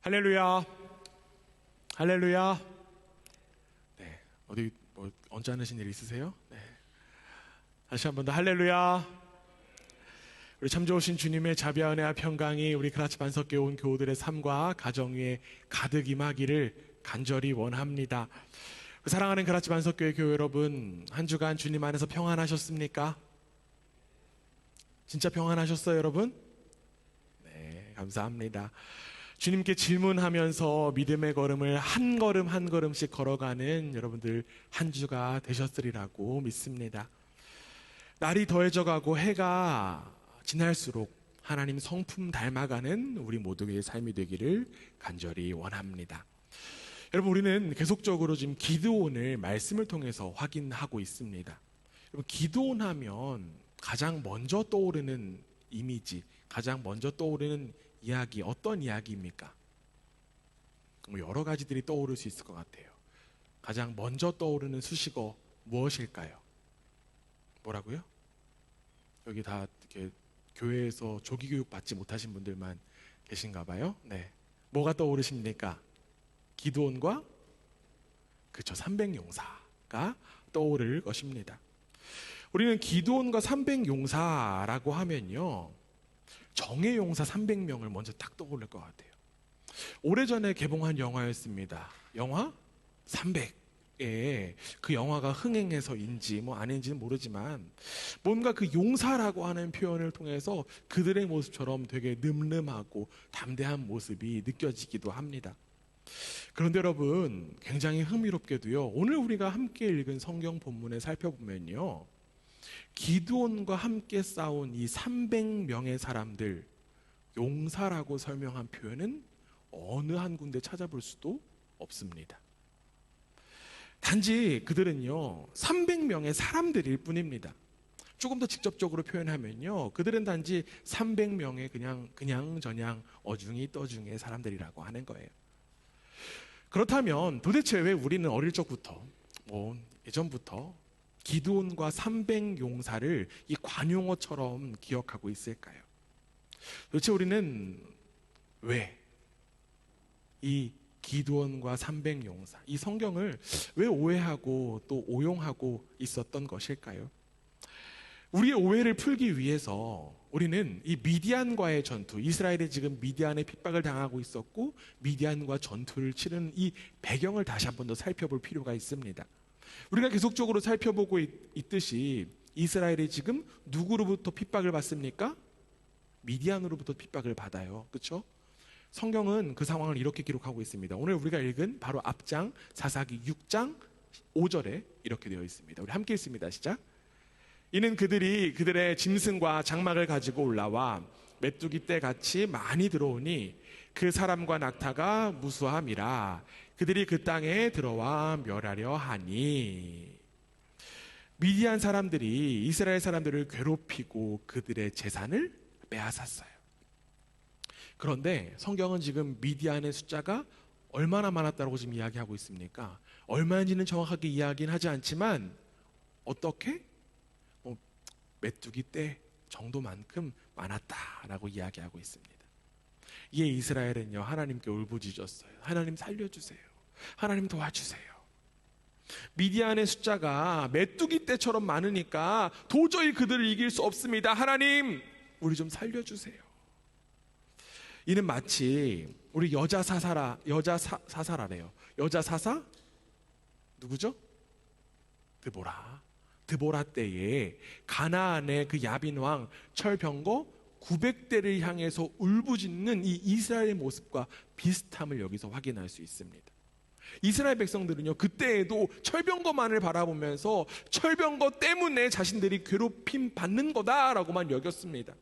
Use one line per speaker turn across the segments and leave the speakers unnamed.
할렐루야. 할렐루야. 네, 어디 언짢으신 일 있으세요? 네. 다시 한 번 더 할렐루야. 우리 참 좋으신 주님의 자비와 은혜와 평강이 우리 그라치 반석교회 온 교우들의 삶과 가정 위에 가득 임하기를 간절히 원합니다. 사랑하는 그라치 반석교회 교회 여러분, 한 주간 주님 안에서 평안하셨습니까? 진짜 평안하셨어요, 여러분? 네, 감사합니다. 주님께 질문하면서 믿음의 걸음을 한 걸음 한 걸음씩 걸어가는 여러분들 한 주가 되셨으리라고 믿습니다. 날이 더해져가고 해가 지날수록 하나님 성품 닮아가는 우리 모두의 삶이 되기를 간절히 원합니다. 여러분, 우리는 계속적으로 지금 기드온을 말씀을 통해서 확인하고 있습니다. 여러분, 기드온 하면 가장 먼저 떠오르는 이미지, 가장 먼저 떠오르는 이야기, 어떤 이야기입니까? 여러 가지들이 떠오를 수 있을 것 같아요. 가장 먼저 떠오르는 수식어 무엇일까요? 뭐라고요? 여기 다 이렇게 교회에서 조기교육 받지 못하신 분들만 계신가 봐요. 네, 뭐가 떠오르십니까? 기드온과 그쵸, 300용사가 떠오를 것입니다. 우리는 기드온과 300용사라고 하면요, 정예 용사 300명을 먼저 딱 떠올릴 것 같아요. 오래전에 개봉한 영화였습니다. 영화 300에 그 영화가 흥행해서인지 뭐 아닌지는 모르지만 뭔가 그 용사라고 하는 표현을 통해서 그들의 모습처럼 되게 늠름하고 담대한 모습이 느껴지기도 합니다. 그런데 여러분, 굉장히 흥미롭게도요, 오늘 우리가 함께 읽은 성경 본문에 살펴보면요, 기드온과 함께 싸운 이 300명의 사람들, 용사라고 설명한 표현은 어느 한 군데 찾아볼 수도 없습니다. 단지 그들은요, 300명의 사람들일 뿐입니다. 조금 더 직접적으로 표현하면요, 그들은 단지 300명의 그냥 저냥 어중이 떠중의 사람들이라고 하는 거예요. 그렇다면 도대체 왜 우리는 어릴 적부터, 예전부터 기드온과 300용사를 이 관용어처럼 기억하고 있을까요? 도대체 우리는 왜 이 기드온과 300용사, 이 성경을 왜 오해하고 또 오용하고 있었던 것일까요? 우리의 오해를 풀기 위해서 우리는 이 미디안과의 전투, 이스라엘이 지금 미디안의 핍박을 당하고 있었고 미디안과 전투를 치르는 이 배경을 다시 한 번 더 살펴볼 필요가 있습니다. 우리가 계속적으로 살펴보고 있듯이 이스라엘이 지금 누구로부터 핍박을 받습니까? 미디안으로부터 핍박을 받아요. 그렇죠? 성경은 그 상황을 이렇게 기록하고 있습니다. 오늘 우리가 읽은 바로 앞장 사사기 6장 5절에 이렇게 되어 있습니다. 우리 함께 읽습니다. 시작. 이는 그들이 그들의 짐승과 장막을 가지고 올라와 메뚜기 떼 같이 많이 들어오니 그 사람과 낙타가 무수함이라 그들이 그 땅에 들어와 멸하려 하니. 미디안 사람들이 이스라엘 사람들을 괴롭히고 그들의 재산을 빼앗았어요. 그런데 성경은 지금 미디안의 숫자가 얼마나 많았다고 지금 이야기하고 있습니까? 얼마인지는 정확하게 이야기는 하지 않지만 어떻게? 메뚜기 떼 정도만큼 많았다라고 이야기하고 있습니다. 이에 이스라엘은요, 하나님께 울부짖었어요. 하나님 살려주세요. 하나님 도와주세요. 미디안의 숫자가 메뚜기 떼처럼 많으니까 도저히 그들을 이길 수 없습니다. 하나님, 우리 좀 살려주세요. 이는 마치 우리 여자 사사라래요. 여자 사사 누구죠? 드보라 때에 가나안의 그 야빈 왕 철병거 900대를 향해서 울부짖는 이 이스라엘의 모습과 비슷함을 여기서 확인할 수 있습니다. 이스라엘 백성들은요, 그때에도 철병거만을 바라보면서 철병거 때문에 자신들이 괴롭힘 받는 거다라고만 여겼습니다.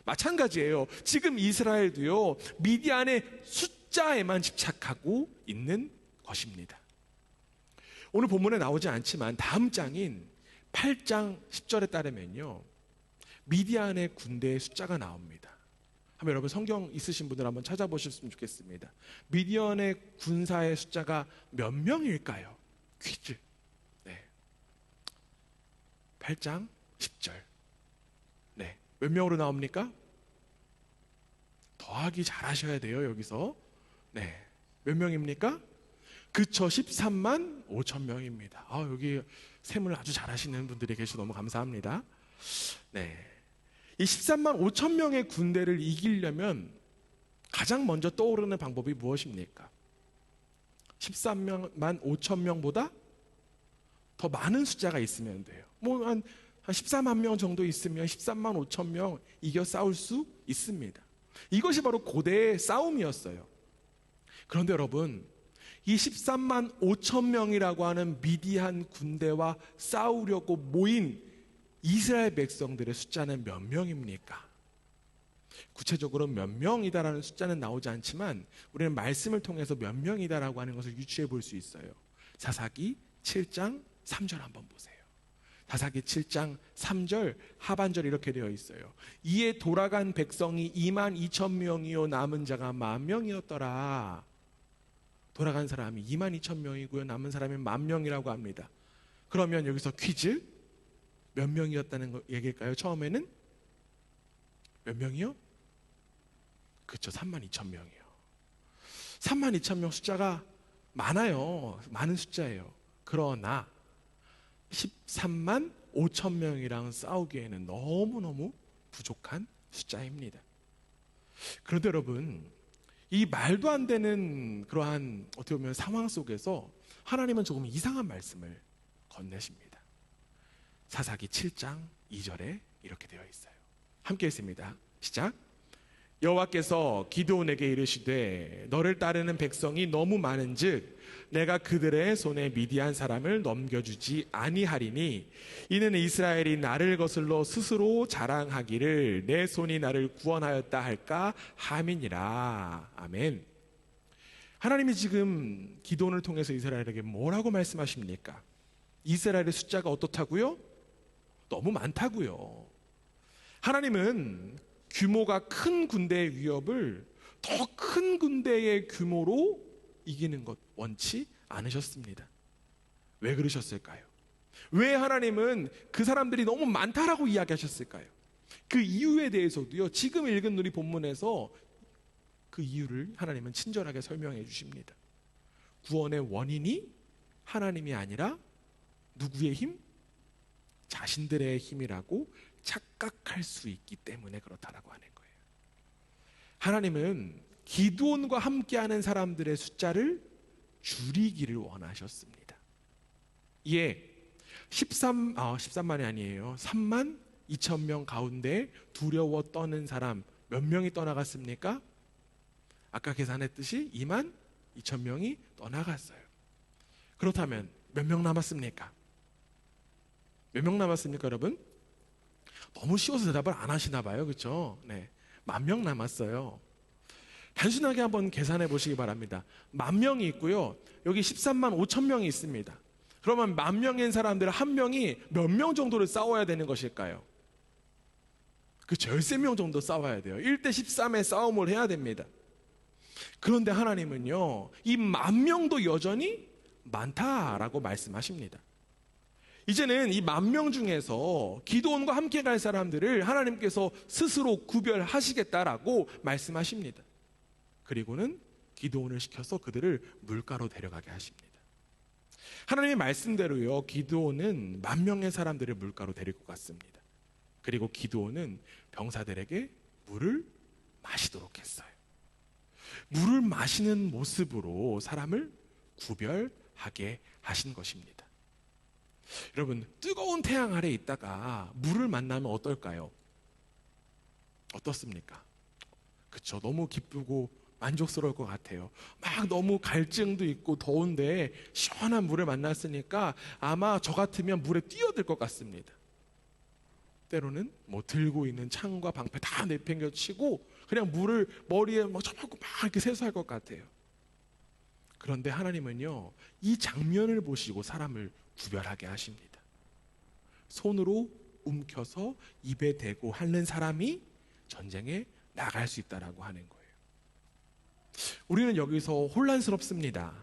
마찬가지예요. 지금 이스라엘도요, 미디안의 숫자에만 집착하고 있는 것입니다. 오늘 본문에 나오지 않지만 다음 장인 8장 10절에 따르면요, 미디안의 군대의 숫자가 나옵니다. 한번 여러분 성경 있으신 분들 한번 찾아보셨으면 좋겠습니다. 미디안의 군사의 숫자가 몇 명일까요? 퀴즈. 네. 8장 10절. 네. 몇 명으로 나옵니까? 더하기 잘 하셔야 돼요. 여기서 네. 몇 명입니까? 그쵸, 13만 5천 명입니다. 여기 셈을 아주 잘하시는 분들이 계셔서 너무 감사합니다. 네. 이 13만 5천 명의 군대를 이기려면 가장 먼저 떠오르는 방법이 무엇입니까? 13만 5천 명보다 더 많은 숫자가 있으면 돼요. 한 14만 명 정도 있으면 13만 5천 명 이겨 싸울 수 있습니다. 이것이 바로 고대의 싸움이었어요. 그런데 여러분, 이 13만 5천 명이라고 하는 미디안 군대와 싸우려고 모인 이스라엘 백성들의 숫자는 몇 명입니까? 구체적으로 몇 명이다라는 숫자는 나오지 않지만 우리는 말씀을 통해서 몇 명이다라고 하는 것을 유추해 볼 수 있어요. 사사기 7장 3절 한번 보세요. 사사기 7장 3절 하반절 이렇게 되어 있어요. 이에 돌아간 백성이 2만 2천 명이요 남은 자가 10,000명이었더라. 돌아간 사람이 2만 2천 명이고요 남은 사람이 10,000명이라고 합니다. 그러면 여기서 퀴즈, 몇 명이었다는 얘기일까요? 처음에는 몇 명이요? 그렇죠, 3만 2천 명이요. 3만 2천 명 숫자가 많아요. 많은 숫자예요. 그러나 13만 5천 명이랑 싸우기에는 너무너무 부족한 숫자입니다. 그런데 여러분, 이 말도 안 되는 그러한 어떻게 보면 상황 속에서 하나님은 조금 이상한 말씀을 건네십니다. 사사기 7장 2절에 이렇게 되어 있어요. 함께 했습니다. 시작. 여호와께서 기드온에게 이르시되 너를 따르는 백성이 너무 많은즉 내가 그들의 손에 미디안 사람을 넘겨주지 아니하리니 이는 이스라엘이 나를 거슬러 스스로 자랑하기를 내 손이 나를 구원하였다 할까 함이니라. 아멘. 하나님이 지금 기드온을 통해서 이스라엘에게 뭐라고 말씀하십니까? 이스라엘의 숫자가 어떻다고요? 너무 많다고요. 하나님은 규모가 큰 군대의 위협을 더 큰 군대의 규모로 이기는 것 원치 않으셨습니다. 왜 그러셨을까요? 왜 하나님은 그 사람들이 너무 많다라고 이야기하셨을까요? 그 이유에 대해서도요, 지금 읽은 우리 본문에서 그 이유를 하나님은 친절하게 설명해 주십니다. 구원의 원인이 하나님이 아니라 누구의 힘? 자신들의 힘이라고 착각할 수 있기 때문에 그렇다라고 하는 거예요. 하나님은 기드온과 함께하는 사람들의 숫자를 줄이기를 원하셨습니다. 이에 13만이 아니에요. 3만 2천 명 가운데 두려워 떠는 사람 몇 명이 떠나갔습니까? 아까 계산했듯이 2만 2천 명이 떠나갔어요. 그렇다면 몇 명 남았습니까? 몇 명 남았습니까, 여러분? 너무 쉬워서 대답을 안 하시나 봐요. 그렇죠? 네. 10,000명 남았어요. 단순하게 한번 계산해 보시기 바랍니다. 10,000명이 있고요. 여기 13만 5천 명이 있습니다. 그러면 10,000명인 사람들 한 명이 몇 명 정도를 싸워야 되는 것일까요? 그렇죠. 13명 정도 싸워야 돼요. 1대 13의 싸움을 해야 됩니다. 그런데 하나님은요, 이 10,000명도 여전히 많다라고 말씀하십니다. 이제는 이 10,000명 중에서 기드온과 함께 갈 사람들을 하나님께서 스스로 구별하시겠다라고 말씀하십니다. 그리고는 기드온을 시켜서 그들을 물가로 데려가게 하십니다. 하나님의 말씀대로요, 기드온은 10,000명의 사람들을 물가로 데리고 갔습니다. 그리고 기드온은 병사들에게 물을 마시도록 했어요. 물을 마시는 모습으로 사람을 구별하게 하신 것입니다. 여러분, 뜨거운 태양 아래 있다가 물을 만나면 어떨까요? 어떻습니까? 그쵸, 너무 기쁘고 만족스러울 것 같아요. 막 너무 갈증도 있고 더운데 시원한 물을 만났으니까 아마 저 같으면 물에 뛰어들 것 같습니다. 때로는 뭐 들고 있는 창과 방패 다 내팽겨치고 그냥 물을 머리에 막 쳐박고 막 이렇게 세수할 것 같아요. 그런데 하나님은요, 이 장면을 보시고 사람을 구별하게 하십니다. 손으로 움켜서 입에 대고 하는 사람이 전쟁에 나갈 수 있다라고 하는 거예요. 우리는 여기서 혼란스럽습니다.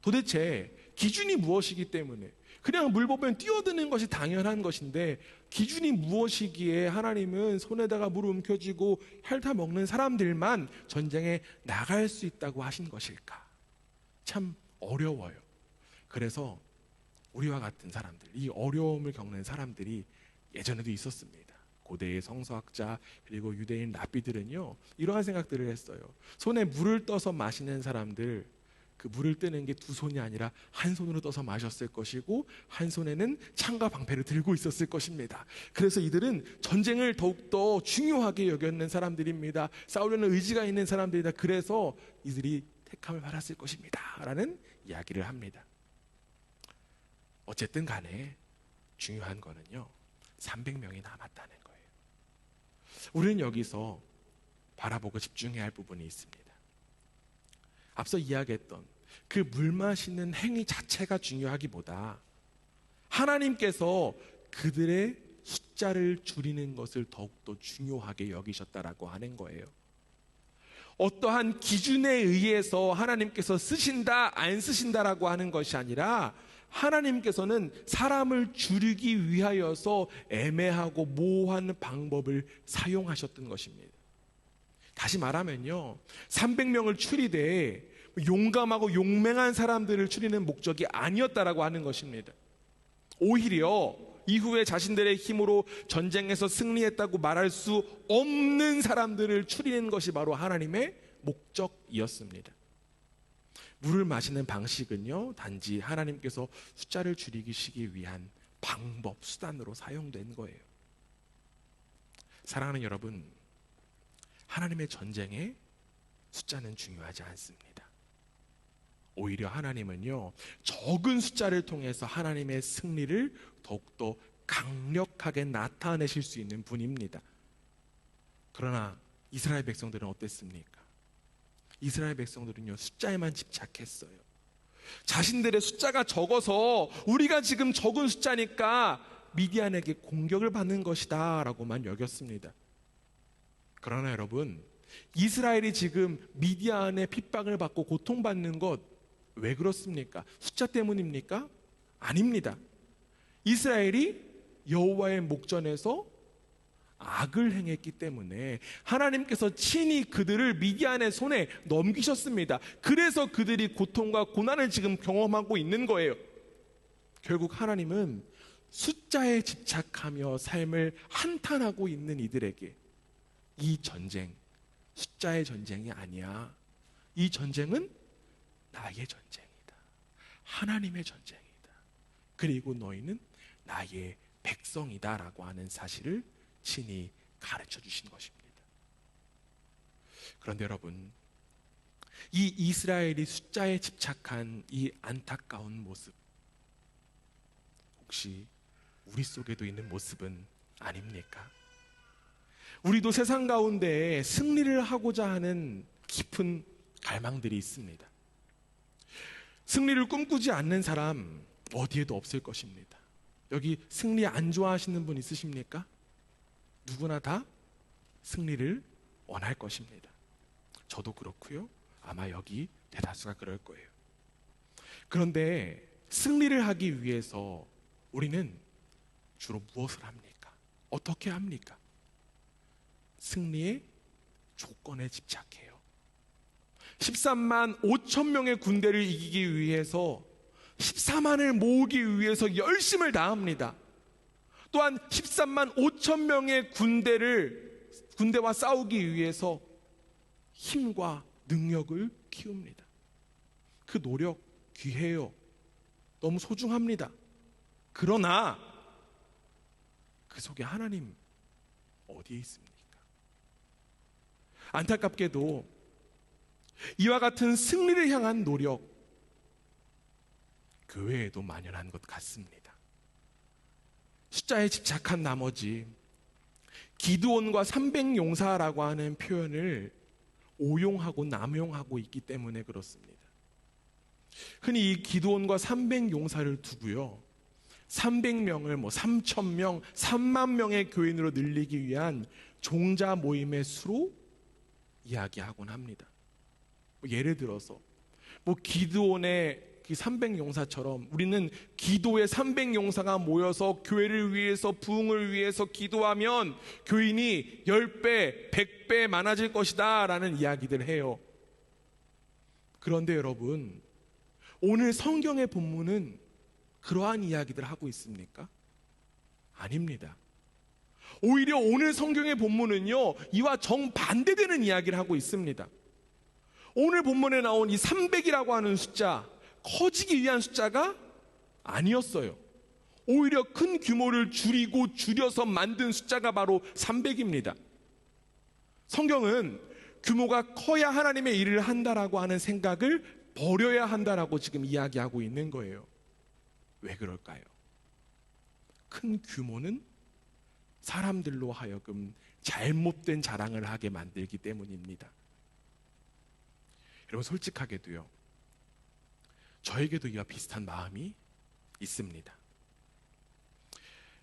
도대체 기준이 무엇이기 때문에, 그냥 물 보면 뛰어드는 것이 당연한 것인데 기준이 무엇이기에 하나님은 손에다가 물 움켜쥐고 핥아 먹는 사람들만 전쟁에 나갈 수 있다고 하신 것일까? 참 어려워요. 그래서 우리와 같은 사람들, 이 어려움을 겪는 사람들이 예전에도 있었습니다. 고대의 성서학자 그리고 유대인 랍비들은요, 이러한 생각들을 했어요. 손에 물을 떠서 마시는 사람들, 그 물을 뜨는 게 두 손이 아니라 한 손으로 떠서 마셨을 것이고 한 손에는 창과 방패를 들고 있었을 것입니다. 그래서 이들은 전쟁을 더욱더 중요하게 여겼는 사람들입니다. 싸우려는 의지가 있는 사람들이다. 그래서 이들이 택함을 받았을 것입니다 라는 이야기를 합니다. 어쨌든 간에 중요한 거는요, 300명이 남았다는 거예요. 우리는 여기서 바라보고 집중해야 할 부분이 있습니다. 앞서 이야기했던 그 물 마시는 행위 자체가 중요하기보다 하나님께서 그들의 숫자를 줄이는 것을 더욱더 중요하게 여기셨다라고 하는 거예요. 어떠한 기준에 의해서 하나님께서 쓰신다 안 쓰신다라고 하는 것이 아니라 하나님께서는 사람을 줄이기 위하여서 애매하고 모호한 방법을 사용하셨던 것입니다. 다시 말하면요, 300명을 추리되 용감하고 용맹한 사람들을 추리는 목적이 아니었다라고 하는 것입니다. 오히려 이후에 자신들의 힘으로 전쟁에서 승리했다고 말할 수 없는 사람들을 추리는 것이 바로 하나님의 목적이었습니다. 물을 마시는 방식은요, 단지 하나님께서 숫자를 줄이시기 위한 방법, 수단으로 사용된 거예요. 사랑하는 여러분, 하나님의 전쟁에 숫자는 중요하지 않습니다. 오히려 하나님은요, 적은 숫자를 통해서 하나님의 승리를 더욱더 강력하게 나타내실 수 있는 분입니다. 그러나 이스라엘 백성들은 어땠습니까? 이스라엘 백성들은요, 숫자에만 집착했어요. 자신들의 숫자가 적어서 우리가 지금 적은 숫자니까 미디안에게 공격을 받는 것이다 라고만 여겼습니다. 그러나 여러분, 이스라엘이 지금 미디안의 핍박을 받고 고통받는 것 왜 그렇습니까? 숫자 때문입니까? 아닙니다. 이스라엘이 여호와의 목전에서 악을 행했기 때문에 하나님께서 친히 그들을 미디안의 손에 넘기셨습니다. 그래서 그들이 고통과 고난을 지금 경험하고 있는 거예요. 결국 하나님은 숫자에 집착하며 삶을 한탄하고 있는 이들에게 이 전쟁, 숫자의 전쟁이 아니야. 이 전쟁은 나의 전쟁이다. 하나님의 전쟁이다. 그리고 너희는 나의 백성이다 라고 하는 사실을 친히 가르쳐 주신 것입니다. 그런데 여러분, 이 이스라엘이 숫자에 집착한 이 안타까운 모습, 혹시 우리 속에도 있는 모습은 아닙니까? 우리도 세상 가운데 승리를 하고자 하는 깊은 갈망들이 있습니다. 승리를 꿈꾸지 않는 사람 어디에도 없을 것입니다. 여기 승리 안 좋아하시는 분 있으십니까? 누구나 다 승리를 원할 것입니다. 저도 그렇고요. 아마 여기 대다수가 그럴 거예요. 그런데 승리를 하기 위해서 우리는 주로 무엇을 합니까? 어떻게 합니까? 승리의 조건에 집착해요. 13만 5천 명의 군대를 이기기 위해서 14만을 모으기 위해서 열심을 다합니다. 또한 13만 5천 명의 군대와 싸우기 위해서 힘과 능력을 키웁니다. 그 노력 귀해요. 너무 소중합니다. 그러나 그 속에 하나님 어디에 있습니까? 안타깝게도 이와 같은 승리를 향한 노력, 교회에도 만연한 것 같습니다. 숫자에 집착한 나머지 기드온과 300용사라고 하는 표현을 오용하고 남용하고 있기 때문에 그렇습니다. 흔히 이 기드온과 300용사를 두고요, 300명을 3,000명, 3만 명의 교인으로 늘리기 위한 종자 모임의 수로 이야기하곤 합니다. 예를 들어서 기드온의 그 300용사처럼 우리는 기도의 300용사가 모여서 교회를 위해서, 부흥을 위해서 기도하면 교인이 10배, 100배 많아질 것이다 라는 이야기들 해요. 그런데 여러분, 오늘 성경의 본문은 그러한 이야기들 하고 있습니까? 아닙니다. 오히려 오늘 성경의 본문은요, 이와 정반대되는 이야기를 하고 있습니다. 오늘 본문에 나온 이 300이라고 하는 숫자, 커지기 위한 숫자가 아니었어요. 오히려 큰 규모를 줄이고 줄여서 만든 숫자가 바로 300입니다. 성경은 규모가 커야 하나님의 일을 한다라고 하는 생각을 버려야 한다라고 지금 이야기하고 있는 거예요. 왜 그럴까요? 큰 규모는 사람들로 하여금 잘못된 자랑을 하게 만들기 때문입니다. 여러분, 솔직하게도요, 저에게도 이와 비슷한 마음이 있습니다.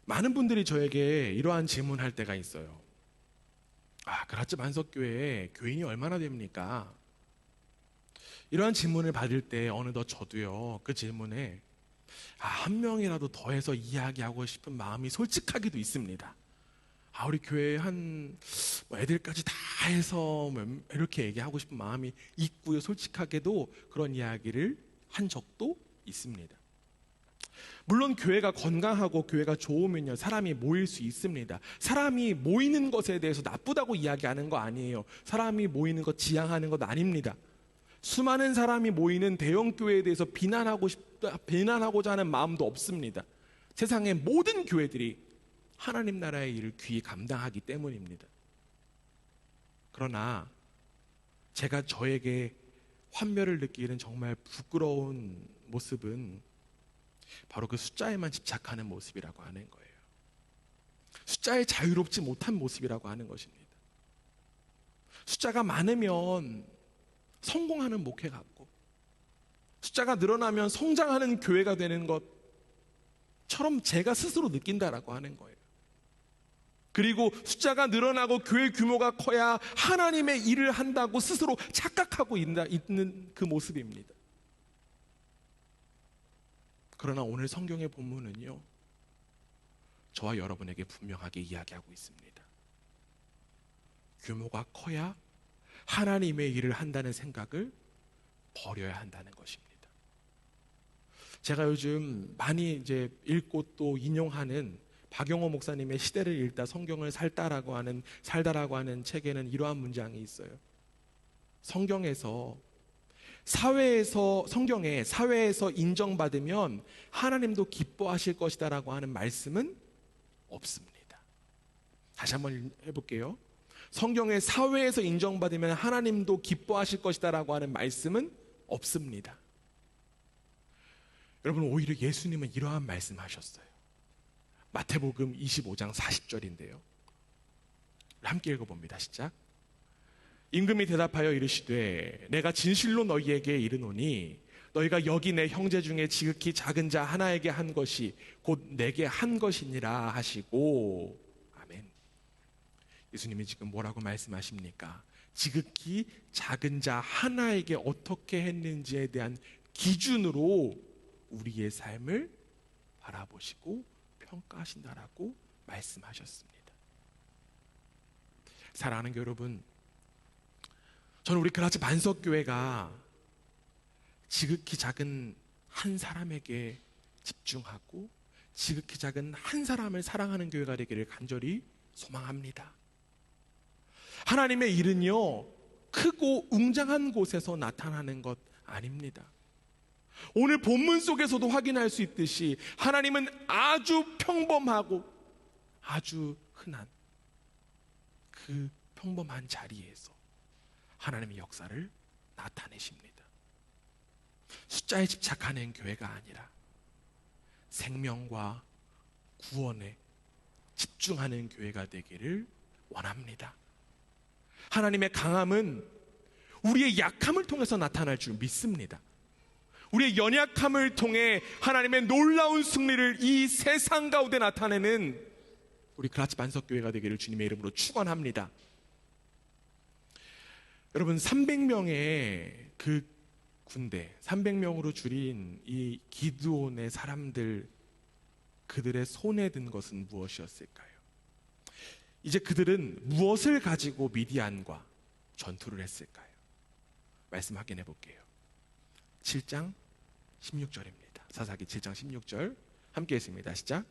많은 분들이 저에게 이러한 질문할 때가 있어요. 그라츠 반석교회에 교인이 얼마나 됩니까? 이러한 질문을 받을 때 어느덧 저도요, 그 질문에 한 명이라도 더해서 이야기하고 싶은 마음이 솔직하게도 있습니다. 우리 교회에 애들까지 다 해서 이렇게 얘기하고 싶은 마음이 있고요. 솔직하게도 그런 이야기를 한 적도 있습니다. 물론 교회가 건강하고 교회가 좋으면요, 사람이 모일 수 있습니다. 사람이 모이는 것에 대해서 나쁘다고 이야기하는 거 아니에요. 사람이 모이는 것 지향하는 것 아닙니다. 수많은 사람이 모이는 대형 교회에 대해서 비난하고자 하는 마음도 없습니다. 세상의 모든 교회들이 하나님 나라의 일을 귀히 감당하기 때문입니다. 그러나 제가 저에게 환멸을 느끼는 정말 부끄러운 모습은 바로 그 숫자에만 집착하는 모습이라고 하는 거예요. 숫자에 자유롭지 못한 모습이라고 하는 것입니다. 숫자가 많으면 성공하는 목회 같고, 숫자가 늘어나면 성장하는 교회가 되는 것처럼 제가 스스로 느낀다라고 하는 거예요. 그리고 숫자가 늘어나고 교회 규모가 커야 하나님의 일을 한다고 스스로 착각하고 있는 그 모습입니다. 그러나 오늘 성경의 본문은요, 저와 여러분에게 분명하게 이야기하고 있습니다. 규모가 커야 하나님의 일을 한다는 생각을 버려야 한다는 것입니다. 제가 요즘 많이 이제 읽고 또 인용하는 박영호 목사님의 시대를 읽다 성경을 살다라고 하는 책에는 이러한 문장이 있어요. 성경에 사회에서 인정받으면 하나님도 기뻐하실 것이다라고 하는 말씀은 없습니다. 다시 한번 해볼게요. 성경에 사회에서 인정받으면 하나님도 기뻐하실 것이다라고 하는 말씀은 없습니다. 여러분, 오히려 예수님은 이러한 말씀하셨어요. 마태복음 25장 40절인데요. 함께 읽어봅니다. 시작. 임금이 대답하여 이르시되 내가 진실로 너희에게 이르노니 너희가 여기 내 형제 중에 지극히 작은 자 하나에게 한 것이 곧 내게 한 것이니라 하시고. 아멘. 예수님이 지금 뭐라고 말씀하십니까? 지극히 작은 자 하나에게 어떻게 했는지에 대한 기준으로 우리의 삶을 바라보시고 평가하신다라고 말씀하셨습니다. 사랑하는 여러분, 저는 우리 그라츠 반석교회가 지극히 작은 한 사람에게 집중하고 지극히 작은 한 사람을 사랑하는 교회가 되기를 간절히 소망합니다. 하나님의 일은요, 크고 웅장한 곳에서 나타나는 것 아닙니다. 오늘 본문 속에서도 확인할 수 있듯이 하나님은 아주 평범하고 아주 흔한 그 평범한 자리에서 하나님의 역사를 나타내십니다. 숫자에 집착하는 교회가 아니라 생명과 구원에 집중하는 교회가 되기를 원합니다. 하나님의 강함은 우리의 약함을 통해서 나타날 줄 믿습니다. 우리의 연약함을 통해 하나님의 놀라운 승리를 이 세상 가운데 나타내는 우리 그라츠 반석교회가 되기를 주님의 이름으로 축원합니다. 여러분, 300명의 그 군대 300명으로 줄인 이 기드온의 사람들, 그들의 손에 든 것은 무엇이었을까요? 이제 그들은 무엇을 가지고 미디안과 전투를 했을까요? 말씀 확인해 볼게요. 7장 16절입니다. 사사기 7장 16절 함께 했습니다. 시작.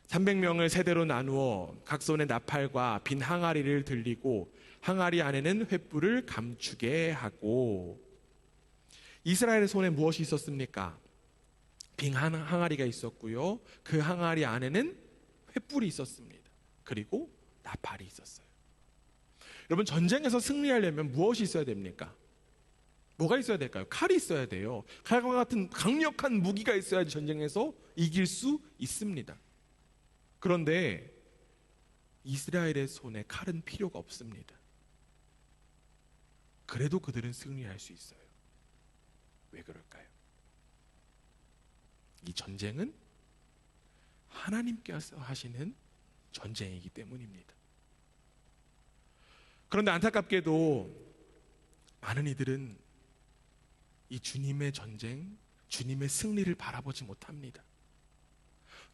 300명을 세대로 나누어 각 손에 나팔과 빈 항아리를 들리고 항아리 안에는 횃불을 감추게 하고. 이스라엘의 손에 무엇이 있었습니까? 빈 항아리가 있었고요, 그 항아리 안에는 횃불이 있었습니다. 그리고 나팔이 있었어요. 여러분, 전쟁에서 승리하려면 무엇이 있어야 됩니까? 뭐가 있어야 될까요? 칼이 있어야 돼요. 칼과 같은 강력한 무기가 있어야지 전쟁에서 이길 수 있습니다. 그런데 이스라엘의 손에 칼은 필요가 없습니다. 그래도 그들은 승리할 수 있어요. 왜 그럴까요? 이 전쟁은 하나님께서 하시는 전쟁이기 때문입니다. 그런데 안타깝게도 많은 이들은 이 주님의 전쟁, 주님의 승리를 바라보지 못합니다.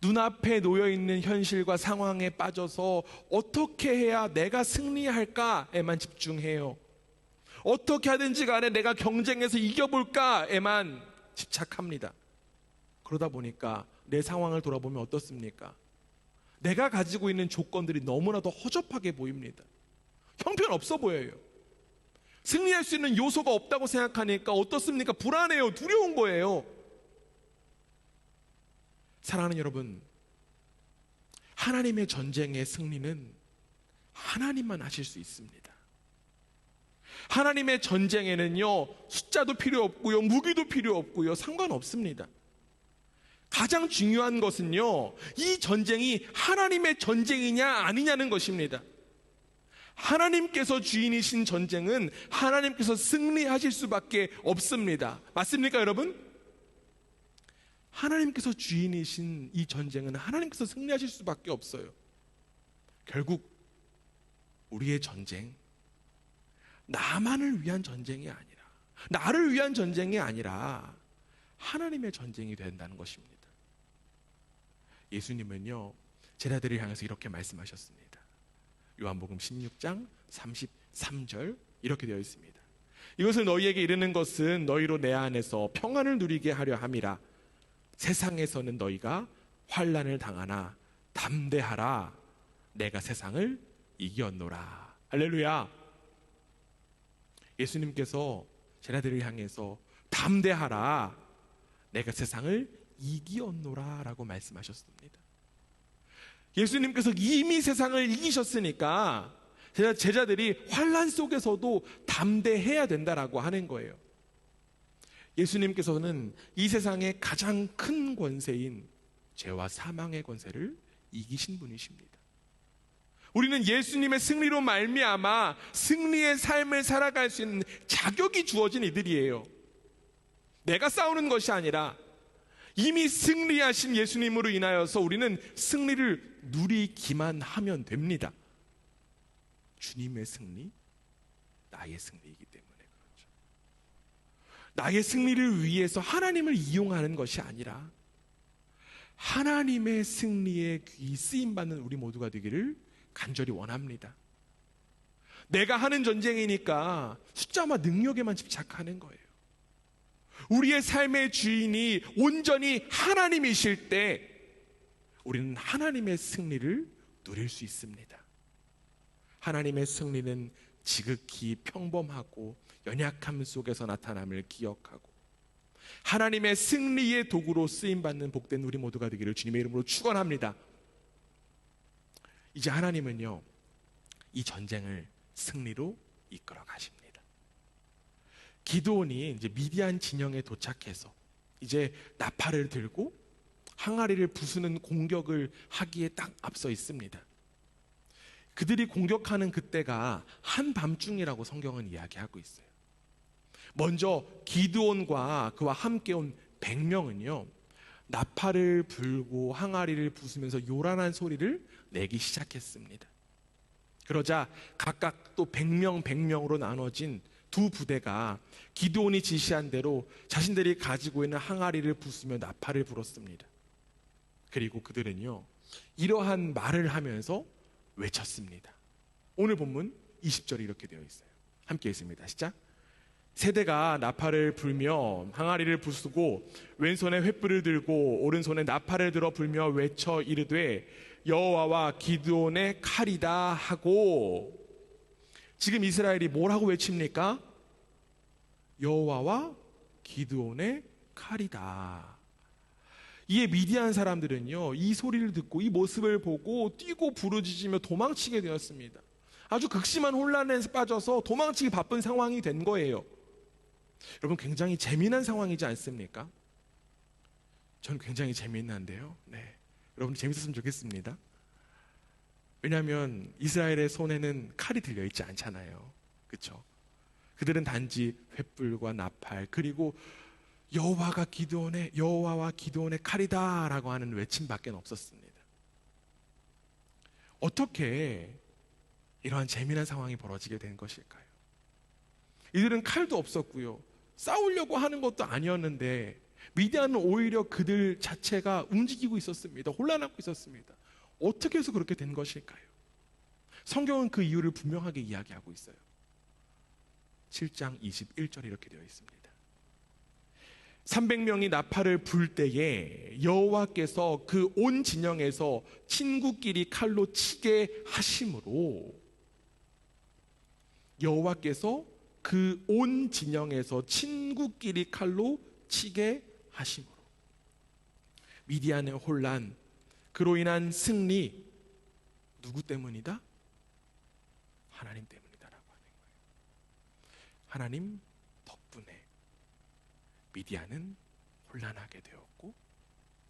눈앞에 놓여있는 현실과 상황에 빠져서 어떻게 해야 내가 승리할까에만 집중해요. 어떻게 하든지 간에 내가 경쟁에서 이겨볼까에만 집착합니다. 그러다 보니까 내 상황을 돌아보면 어떻습니까? 내가 가지고 있는 조건들이 너무나도 허접하게 보입니다. 형편없어 보여요. 승리할 수 있는 요소가 없다고 생각하니까 어떻습니까? 불안해요. 두려운 거예요. 사랑하는 여러분, 하나님의 전쟁의 승리는 하나님만 하실 수 있습니다. 하나님의 전쟁에는요, 숫자도 필요 없고요, 무기도 필요 없고요, 상관없습니다. 가장 중요한 것은요, 이 전쟁이 하나님의 전쟁이냐 아니냐는 것입니다. 하나님께서 주인이신 전쟁은 하나님께서 승리하실 수밖에 없습니다. 맞습니까, 여러분? 하나님께서 주인이신 이 전쟁은 하나님께서 승리하실 수밖에 없어요. 결국 우리의 전쟁, 나만을 위한 전쟁이 아니라, 나를 위한 전쟁이 아니라 하나님의 전쟁이 된다는 것입니다. 예수님은요, 제자들을 향해서 이렇게 말씀하셨습니다. 요한복음 16장 33절 이렇게 되어 있습니다. 이것을 너희에게 이르는 것은 너희로 내 안에서 평안을 누리게 하려 함이라. 세상에서는 너희가 환난을 당하나 담대하라. 내가 세상을 이겼노라. 할렐루야. 예수님께서 제자들을 향해서 담대하라. 내가 세상을 이기었노라 라고 말씀하셨습니다. 예수님께서 이미 세상을 이기셨으니까 제자들이 환난 속에서도 담대해야 된다라고 하는 거예요. 예수님께서는 이 세상의 가장 큰 권세인 죄와 사망의 권세를 이기신 분이십니다. 우리는 예수님의 승리로 말미암아 승리의 삶을 살아갈 수 있는 자격이 주어진 이들이에요. 내가 싸우는 것이 아니라 이미 승리하신 예수님으로 인하여서 우리는 승리를 누리기만 하면 됩니다. 주님의 승리, 나의 승리이기 때문에 그렇죠. 나의 승리를 위해서 하나님을 이용하는 것이 아니라 하나님의 승리에 귀 쓰임받는 우리 모두가 되기를 간절히 원합니다. 내가 하는 전쟁이니까 숫자와 능력에만 집착하는 거예요. 우리의 삶의 주인이 온전히 하나님이실 때 우리는 하나님의 승리를 누릴 수 있습니다. 하나님의 승리는 지극히 평범하고 연약함 속에서 나타남을 기억하고 하나님의 승리의 도구로 쓰임받는 복된 우리 모두가 되기를 주님의 이름으로 축원합니다. 이제 하나님은요, 이 전쟁을 승리로 이끌어 가십니다. 기드온이 이제 미디안 진영에 도착해서 이제 나팔을 들고 항아리를 부수는 공격을 하기에 딱 앞서 있습니다. 그들이 공격하는 그때가 한밤중이라고 성경은 이야기하고 있어요. 먼저 기드온과 그와 함께 온 100명은요 나팔을 불고 항아리를 부수면서 요란한 소리를 내기 시작했습니다. 그러자 각각 또 100명 100명으로 나눠진 두 부대가 기드온이 지시한 대로 자신들이 가지고 있는 항아리를 부수며 나팔을 불었습니다. 그리고 그들은요, 이러한 말을 하면서 외쳤습니다. 오늘 본문 20절이 이렇게 되어 있어요. 함께 읽습니다. 시작. 세대가 나팔을 불며 항아리를 부수고 왼손에 횃불을 들고 오른손에 나팔을 들어 불며 외쳐 이르되 여호와와 기드온의 칼이다 하고. 지금 이스라엘이 뭐라고 외칩니까? 여호와와 기드온의 칼이다. 이에 미디안 사람들은요, 이 소리를 듣고 이 모습을 보고 뛰고 부르짖으며 도망치게 되었습니다. 아주 극심한 혼란에 빠져서 도망치기 바쁜 상황이 된 거예요. 여러분, 굉장히 재미난 상황이지 않습니까? 저는 굉장히 재미난데요. 네, 여러분 재밌었으면 좋겠습니다. 왜냐하면 이스라엘의 손에는 칼이 들려있지 않잖아요. 그렇죠? 그들은 단지 횃불과 나팔, 그리고 여호와와 기드온의 칼이다 라고 하는 외침밖에 없었습니다. 어떻게 이러한 재미난 상황이 벌어지게 된 것일까요? 이들은 칼도 없었고요, 싸우려고 하는 것도 아니었는데 미디안은 오히려 그들 자체가 움직이고 있었습니다. 혼란하고 있었습니다. 어떻게 해서 그렇게 된 것일까요? 성경은 그 이유를 분명하게 이야기하고 있어요. 7장 21절에 이렇게 되어 있습니다. 300명이 나팔을 불 때에 여호와께서 그 온 진영에서 친구끼리 칼로 치게 하심으로, 여호와께서 그 온 진영에서 친구끼리 칼로 치게 하심으로, 미디안의 혼란, 그로 인한 승리, 누구 때문이다? 하나님 때문이다라고 하는 거예요. 하나님 덕분에 미디안은 혼란하게 되었고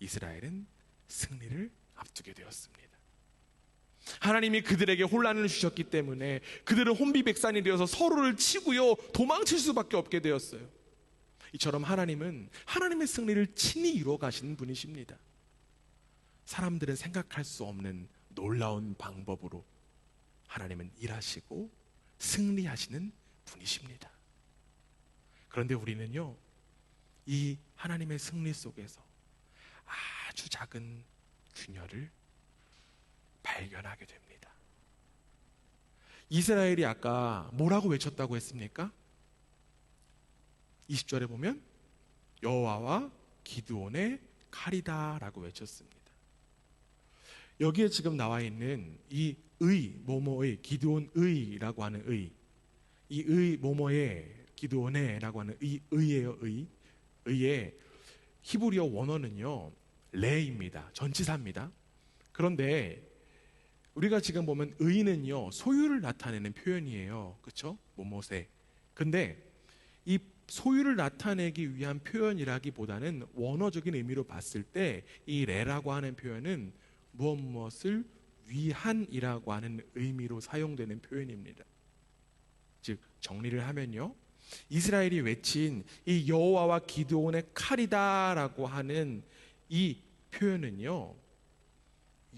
이스라엘은 승리를 앞두게 되었습니다. 하나님이 그들에게 혼란을 주셨기 때문에 그들은 혼비백산이 되어서 서로를 치고요, 도망칠 수밖에 없게 되었어요. 이처럼 하나님은 하나님의 승리를 친히 이루어 가시는 분이십니다. 사람들은 생각할 수 없는 놀라운 방법으로 하나님은 일하시고 승리하시는 분이십니다. 그런데 우리는요, 이 하나님의 승리 속에서 아주 작은 균열을 발견하게 됩니다. 이스라엘이 아까 뭐라고 외쳤다고 했습니까? 20절에 보면 여호와와 기드온의 칼이다 라고 외쳤습니다. 여기에 지금 나와 있는 이 뭐뭐의 기드온의라고 하는 이 뭐뭐의 기드온의 라고 하는 의예요. 의의 히브리어 원어는요, 레입니다. 전치사입니다. 그런데 우리가 지금 보면 의는요, 소유를 나타내는 표현이에요. 그렇죠? 뭐뭐세. 근데 이 소유를 나타내기 위한 표현이라기보다는 원어적인 의미로 봤을 때 이 레라고 하는 표현은 무엇을 위한이라고 하는 의미로 사용되는 표현입니다. 즉 정리를 하면요, 이스라엘이 외친 이 여호와와 기드온의 칼이다라고 하는 이 표현은요,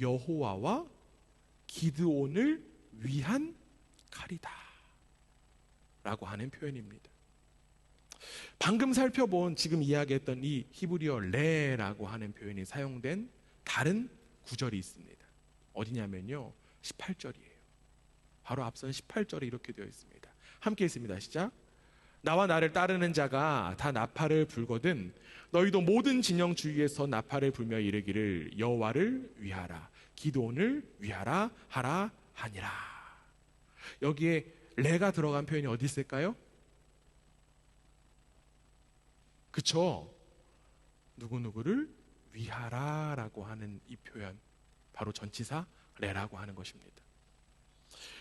여호와와 기드온을 위한 칼이다 라고 하는 표현입니다. 방금 살펴본 지금 이야기했던 이 히브리어 레라고 하는 표현이 사용된 다른 구절이 있습니다. 어디냐면요, 18절이에요. 바로 앞선 18절에 이렇게 되어 있습니다. 함께 읽습니다. 시작. 나와 나를 따르는 자가 다 나팔을 불거든 너희도 모든 진영 주위에서 나팔을 불며 이르기를 여호와를 위하라 기드온을 위하라 하라 하니라. 여기에 레가 들어간 표현이 어디 있을까요? 그쵸? 누구누구를 위하라라고 하는 이 표현, 바로 전치사 레라고 하는 것입니다.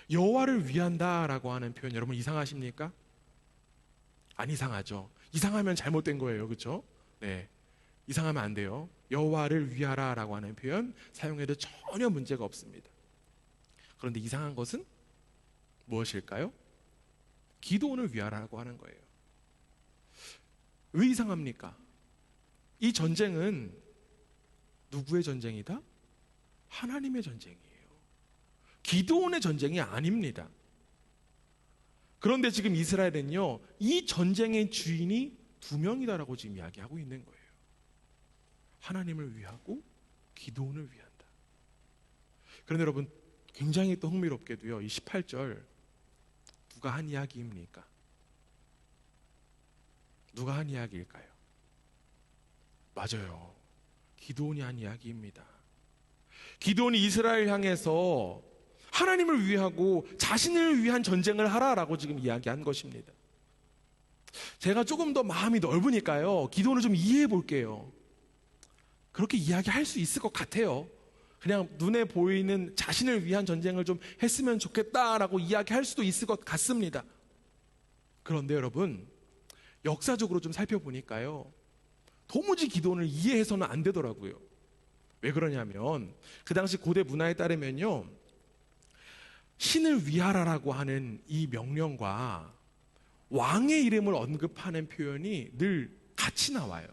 여호와를 위한다라고 하는 표현, 여러분 이상하십니까? 안 이상하죠. 이상하면 잘못된 거예요. 그렇죠? 네, 이상하면 안 돼요. 여호와를 위하라라고 하는 표현 사용해도 전혀 문제가 없습니다. 그런데 이상한 것은 무엇일까요? 기드온을 위하라고 하는 거예요. 왜 이상합니까? 이 전쟁은 누구의 전쟁이다? 하나님의 전쟁이에요. 기드온의 전쟁이 아닙니다. 그런데 지금 이스라엘은요, 이 전쟁의 주인이 두 명이다라고 지금 이야기하고 있는 거예요. 하나님을 위하고 기드온을 위한다. 그런데 여러분, 굉장히 또 흥미롭게도요, 이 18절 누가 한 이야기입니까? 누가 한 이야기일까요? 맞아요. 기드온이 한 이야기입니다. 기드온이 이스라엘 향해서 하나님을 위하고 자신을 위한 전쟁을 하라라고 지금 이야기한 것입니다. 제가 조금 더 마음이 넓으니까요, 기드온을 좀 이해해 볼게요. 그렇게 이야기할 수 있을 것 같아요. 그냥 눈에 보이는 자신을 위한 전쟁을 좀 했으면 좋겠다라고 이야기할 수도 있을 것 같습니다. 그런데 여러분, 역사적으로 좀 살펴보니까요, 도무지 기드온을 이해해서는 안 되더라고요. 왜 그러냐면 그 당시 고대 문화에 따르면요, 신을 위하라라고 하는 이 명령과 왕의 이름을 언급하는 표현이 늘 같이 나와요.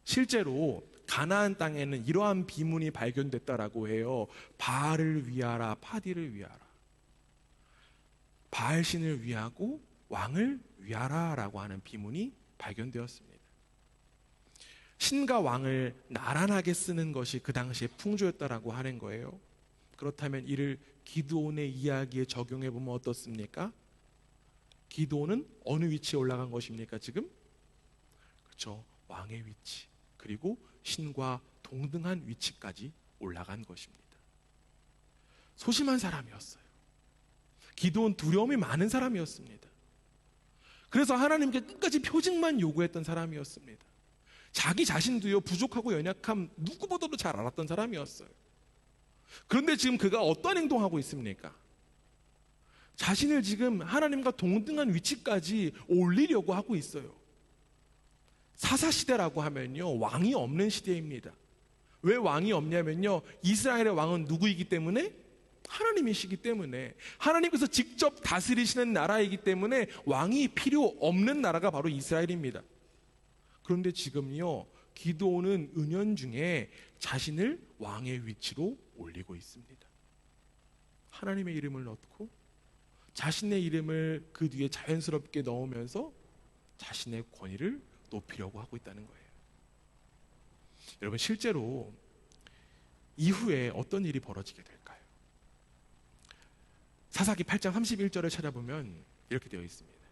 실제로 가나안 땅에는 이러한 비문이 발견됐다라고 해요. 바알을 위하라, 파디를 위하라. 바알 신을 위하고 왕을 위하라라고 하는 비문이 발견되었습니다. 신과 왕을 나란하게 쓰는 것이 그 당시의 풍조였다라고 하는 거예요. 그렇다면 이를 기드온의 이야기에 적용해 보면 어떻습니까? 기드온은 어느 위치에 올라간 것입니까? 지금? 그렇죠. 왕의 위치, 그리고 신과 동등한 위치까지 올라간 것입니다. 소심한 사람이었어요. 기드온 두려움이 많은 사람이었습니다. 그래서 하나님께 끝까지 표징만 요구했던 사람이었습니다. 자기 자신도요, 부족하고 연약함 누구보다도 잘 알았던 사람이었어요. 그런데 지금 그가 어떤 행동하고 있습니까? 자신을 지금 하나님과 동등한 위치까지 올리려고 하고 있어요. 사사시대라고 하면요, 왕이 없는 시대입니다. 왜 왕이 없냐면요, 이스라엘의 왕은 누구이기 때문에? 하나님이시기 때문에, 하나님께서 직접 다스리시는 나라이기 때문에 왕이 필요 없는 나라가 바로 이스라엘입니다. 그런데 지금요, 기드온은 은연중에 자신을 왕의 위치로 올리고 있습니다. 하나님의 이름을 넣고 자신의 이름을 그 뒤에 자연스럽게 넣으면서 자신의 권위를 높이려고 하고 있다는 거예요. 여러분, 실제로 이후에 어떤 일이 벌어지게 될까요? 사사기 8장 31절을 찾아보면 이렇게 되어 있습니다.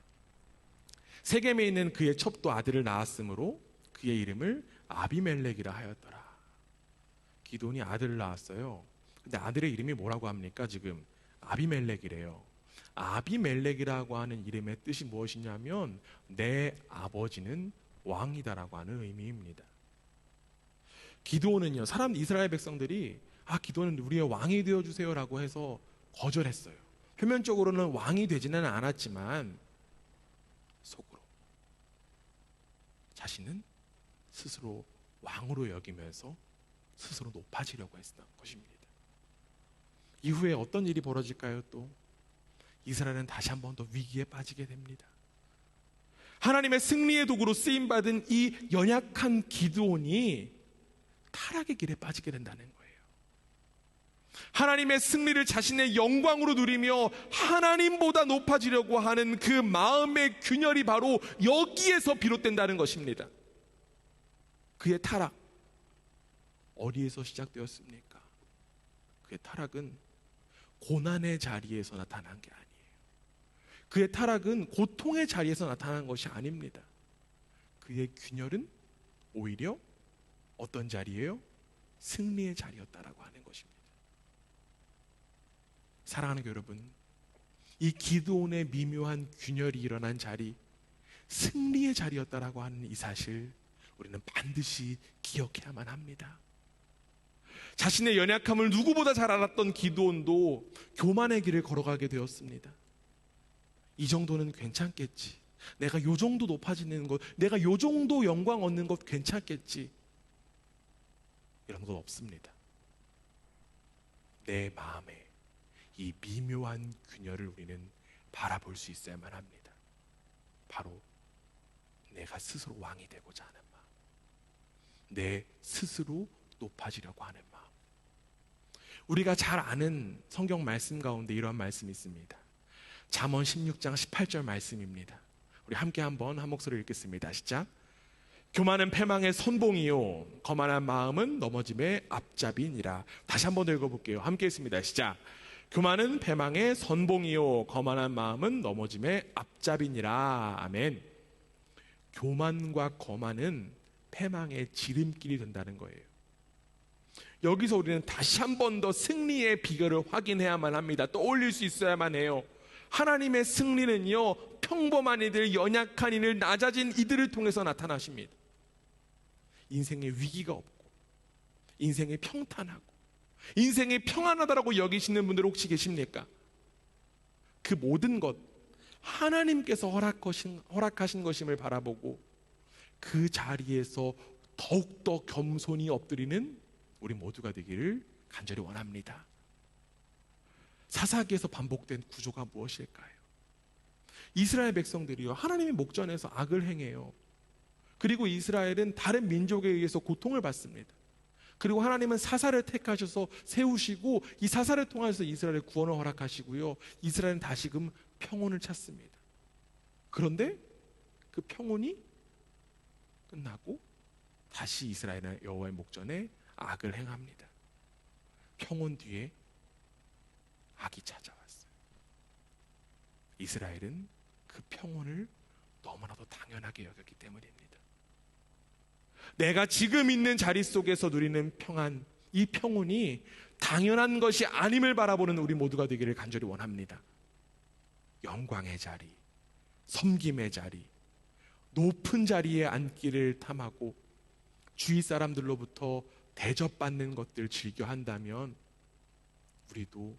세겜에 있는 그의 첩도 아들을 낳았으므로 그의 이름을 아비멜렉이라 하였더라. 기드온이 아들을 낳았어요. 근데 아들의 이름이 뭐라고 합니까? 지금 아비멜렉이래요. 아비멜렉이라고 하는 이름의 뜻이 무엇이냐면 내 아버지는 왕이다라고 하는 의미입니다. 기드온은요, 이스라엘 백성들이 기드온은 우리의 왕이 되어주세요라고 해서 거절했어요. 표면적으로는 왕이 되지는 않았지만 속으로 자신은 스스로 왕으로 여기면서 스스로 높아지려고 했던 것입니다. 이후에 어떤 일이 벌어질까요? 또 이스라엘은 다시 한 번 더 위기에 빠지게 됩니다. 하나님의 승리의 도구로 쓰임받은 이 연약한 기드온이 타락의 길에 빠지게 된다는 거예요. 하나님의 승리를 자신의 영광으로 누리며 하나님보다 높아지려고 하는 그 마음의 균열이 바로 여기에서 비롯된다는 것입니다. 그의 타락, 어디에서 시작되었습니까? 그의 타락은 고난의 자리에서 나타난 게 아니에요. 그의 타락은 고통의 자리에서 나타난 것이 아닙니다. 그의 균열은 오히려 어떤 자리예요? 승리의 자리였다라고 하는 것입니다. 사랑하는 여러분, 이 기드온의 미묘한 균열이 일어난 자리, 승리의 자리였다라고 하는 이 사실, 우리는 반드시 기억해야만 합니다. 자신의 연약함을 누구보다 잘 알았던 기드온도 교만의 길을 걸어가게 되었습니다. 이 정도는 괜찮겠지. 내가 요 정도 높아지는 것, 내가 요 정도 영광 얻는 것 괜찮겠지. 이런 건 없습니다. 내 마음에 이 미묘한 균열을 우리는 바라볼 수 있어야만 합니다. 바로 내가 스스로 왕이 되고자 하는 마음, 내 스스로 높아지려고 하는 마음. 우리가 잘 아는 성경 말씀 가운데 이러한 말씀이 있습니다. 잠언 16장 18절 말씀입니다. 우리 함께 한번 한 목소리로 읽겠습니다. 시작. 교만은 패망의 선봉이요 거만한 마음은 넘어짐의 앞잡이니라. 다시 한번 더 읽어볼게요. 함께 했습니다. 시작. 교만은 패망의 선봉이요 거만한 마음은 넘어짐의 앞잡이니라. 아멘. 교만과 거만은 패망의 지름길이 된다는 거예요. 여기서 우리는 다시 한 번 더 승리의 비결을 확인해야만 합니다. 떠올릴 수 있어야만 해요. 하나님의 승리는요, 평범한 이들, 연약한 이들, 낮아진 이들을 통해서 나타나십니다. 인생에 위기가 없고, 인생이 평탄하고, 인생이 평안하다라고 여기시는 분들 혹시 계십니까? 그 모든 것, 하나님께서 허락하신 것임을 바라보고 그 자리에서 더욱더 겸손히 엎드리는 우리 모두가 되기를 간절히 원합니다. 사사기에서 반복된 구조가 무엇일까요? 이스라엘 백성들이요, 하나님의 목전에서 악을 행해요. 그리고 이스라엘은 다른 민족에 의해서 고통을 받습니다. 그리고 하나님은 사사를 택하셔서 세우시고 이 사사를 통해서 이스라엘의 구원을 허락하시고요, 이스라엘은 다시금 평온을 찾습니다. 그런데 그 평온이 끝나고 다시 이스라엘은 여호와의 목전에 악을 행합니다. 평온 뒤에 악이 찾아왔어요. 이스라엘은 그 평온을 너무나도 당연하게 여겼기 때문입니다. 내가 지금 있는 자리 속에서 누리는 평안, 이 평온이 당연한 것이 아님을 바라보는 우리 모두가 되기를 간절히 원합니다. 영광의 자리, 섬김의 자리, 높은 자리에 앉기를 탐하고 주위 사람들로부터 대접받는 것들 즐겨 한다면 우리도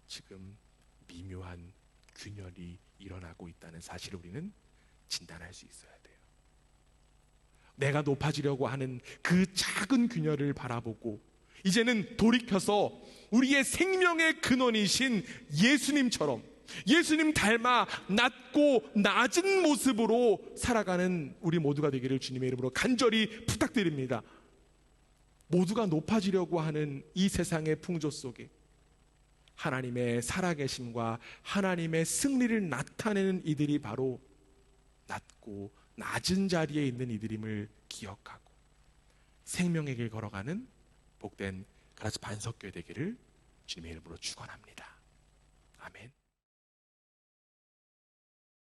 지금 미묘한 균열이 일어나고 있다는 사실을 우리는 진단할 수 있어야 돼요. 내가 높아지려고 하는 그 작은 균열을 바라보고 이제는 돌이켜서 우리의 생명의 근원이신 예수님처럼, 예수님 닮아 낮고 낮은 모습으로 살아가는 우리 모두가 되기를 주님의 이름으로 간절히 부탁드립니다. 모두가 높아지려고 하는 이 세상의 풍조 속에 하나님의 살아계심과 하나님의 승리를 나타내는 이들이 바로 낮고 낮은 자리에 있는 이들임을 기억하고 생명의 길 걸어가는 복된 가라스 반석교회 되기를 주님의 이름으로 축원합니다. 아멘.